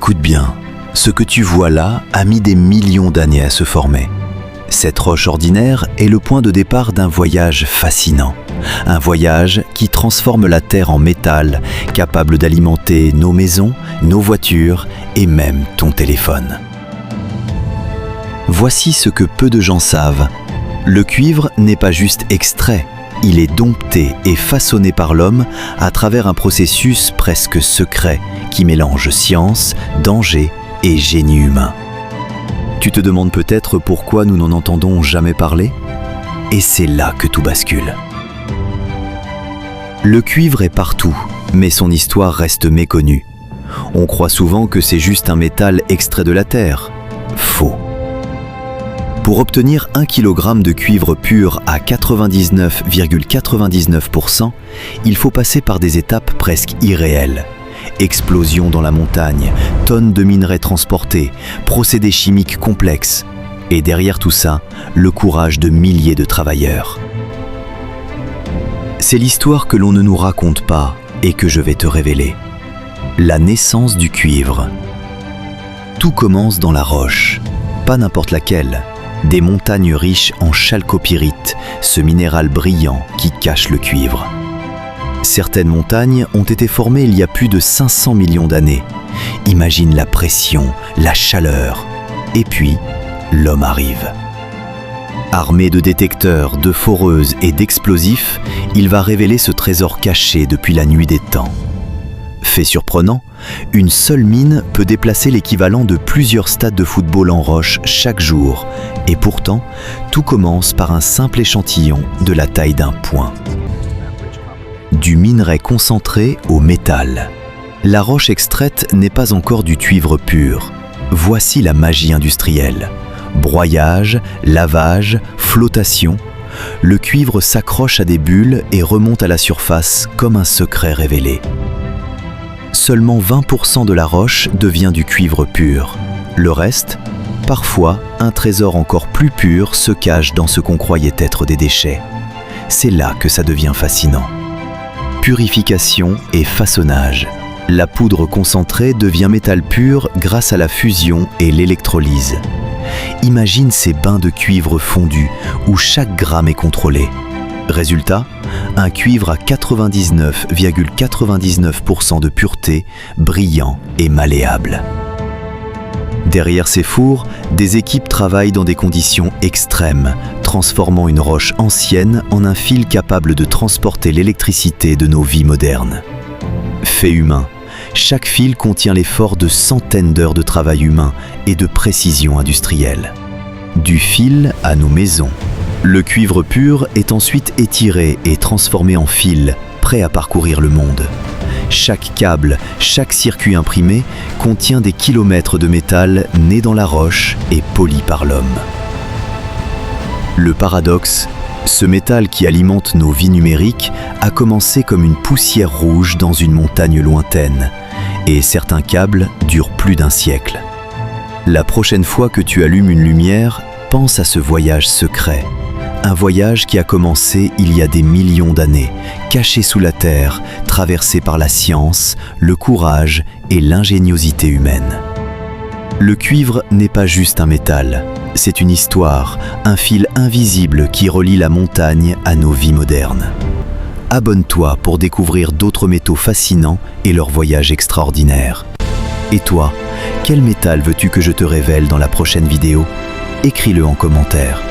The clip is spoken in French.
Écoute bien, ce que tu vois là a mis des millions d'années à se former. Cette roche ordinaire est le point de départ d'un voyage fascinant. Un voyage qui transforme la Terre en métal, capable d'alimenter nos maisons, nos voitures et même ton téléphone. Voici ce que peu de gens savent. Le cuivre n'est pas juste extrait, il est dompté et façonné par l'homme à travers un processus presque secret qui mélange science, danger et génie humain. Tu te demandes peut-être pourquoi nous n'en entendons jamais parler? Et c'est là que tout bascule. Le cuivre est partout, mais son histoire reste méconnue. On croit souvent que c'est juste un métal extrait de la Terre. Faux. Pour obtenir 1 kg de cuivre pur à 99,99%, il faut passer par des étapes presque irréelles. Explosion dans la montagne, tonnes de minerais transportés, procédés chimiques complexes. Et derrière tout ça, le courage de milliers de travailleurs. C'est l'histoire que l'on ne nous raconte pas et que je vais te révéler. La naissance du cuivre. Tout commence dans la roche, pas n'importe laquelle. Des montagnes riches en chalcopyrite, ce minéral brillant qui cache le cuivre. Certaines montagnes ont été formées il y a plus de 500 millions d'années. Imagine la pression, la chaleur. Et puis, l'homme arrive. Armé de détecteurs, de foreuses et d'explosifs, il va révéler ce trésor caché depuis la nuit des temps. Fait surprenant, une seule mine peut déplacer l'équivalent de plusieurs stades de football en roche chaque jour. Et pourtant, tout commence par un simple échantillon de la taille d'un poing. Du minerai concentré au métal. La roche extraite n'est pas encore du cuivre pur. Voici la magie industrielle. Broyage, lavage, flottation. Le cuivre s'accroche à des bulles et remonte à la surface comme un secret révélé. Seulement 20% de la roche devient du cuivre pur. Le reste, parfois, un trésor encore plus pur se cache dans ce qu'on croyait être des déchets. C'est là que ça devient fascinant. Purification et façonnage. La poudre concentrée devient métal pur grâce à la fusion et l'électrolyse. Imagine ces bains de cuivre fondu où chaque gramme est contrôlé. Résultat, un cuivre à 99,99% de pureté, brillant et malléable. Derrière ces fours, des équipes travaillent dans des conditions extrêmes, transformant une roche ancienne en un fil capable de transporter l'électricité de nos vies modernes. Fait humain, chaque fil contient l'effort de centaines d'heures de travail humain et de précision industrielle. Du fil à nos maisons. Le cuivre pur est ensuite étiré et transformé en fil, prêt à parcourir le monde. Chaque câble, chaque circuit imprimé contient des kilomètres de métal né dans la roche et poli par l'homme. Le paradoxe, ce métal qui alimente nos vies numériques a commencé comme une poussière rouge dans une montagne lointaine, et certains câbles durent plus d'un siècle. La prochaine fois que tu allumes une lumière, pense à ce voyage secret. Un voyage qui a commencé il y a des millions d'années, caché sous la terre, traversé par la science, le courage et l'ingéniosité humaine. Le cuivre n'est pas juste un métal, c'est une histoire, un fil invisible qui relie la montagne à nos vies modernes. Abonne-toi pour découvrir d'autres métaux fascinants et leurs voyages extraordinaires. Et toi, quel métal veux-tu que je te révèle dans la prochaine vidéo? Écris-le en commentaire.